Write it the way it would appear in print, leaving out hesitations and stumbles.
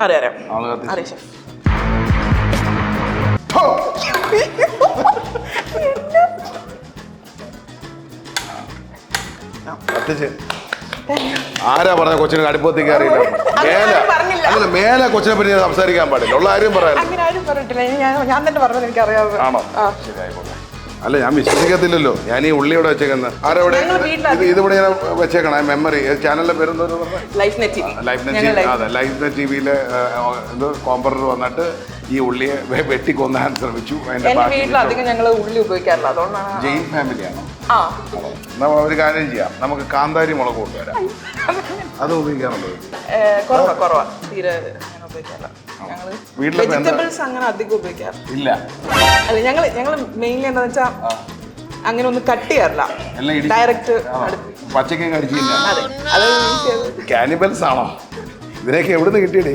അറിയാം ആള് കത്തിച്ചു. അറിയാം ഷെഫ്. കത്തിച്ച് ആരാ പറഞ്ഞ കൊച്ചിന് അടുപ്പത്തേക്ക് അറിയില്ല പറഞ്ഞില്ല. അല്ല മേലെ കൊച്ചിനെ പറ്റി സംസാരിക്കാൻ പാടില്ല ഉള്ള കാര്യം പറയാം. അങ്ങനെ ആരും പറഞ്ഞിട്ടില്ല. ഞാൻ തന്നെ പറഞ്ഞത് എനിക്ക് അറിയാവുന്നത്. ആണോ? ശരി, ആയിക്കോട്ടെ. അല്ല ഞാൻ വിശ്വസിക്കത്തില്ലല്ലോ. ഞാൻ ഈ ഉള്ളി ഇവിടെ വെച്ചേക്കുന്നത് ആരവിടെ ഇതിവിടെ ഞാൻ വെച്ചേക്കണ മെമ്മറി ചാനലിന്റെ പേരെന്തോ ലൈഫ് നെറ്റ് ടി വിയിലെ കോമ്പറർ വന്നിട്ട് ഈ ഉള്ളിയെ വെട്ടിക്കൊന്നാൻ ശ്രമിച്ചു. വീട്ടിൽ അധികം ഞങ്ങൾ ഉള്ളി ഉപയോഗിക്കാറില്ല, അതുകൊണ്ടാണ്. ജെയിൻ ഫാമിലിയാണോ? ഒരു കാര്യം ചെയ്യാം, നമുക്ക് കാന്താരി മുളക് കൊണ്ടുവരാം. അത് ഉപയോഗിക്കാറുണ്ടോ? കുറവാ തീരെ ഉപയോഗിക്കാറില്ല. വെജിറ്റബിൾസ് അങ്ങനെ അധികം ഉപയോഗിക്കാറ് ഇല്ല. അല്ല ഞങ്ങൾ മെയിൻലി എന്താ വെച്ചാ അങ്ങനെ ഒന്നും കട്ട് ചെയ്യാറില്ല, ഡയറക്റ്റ് പച്ചക്കും കടിച്ചില്ല. അതെ, അത് കാനിബൽസ് ആണോ? ഇതിനൊക്കെ എവിടുന്ന് കിട്ടിയേ?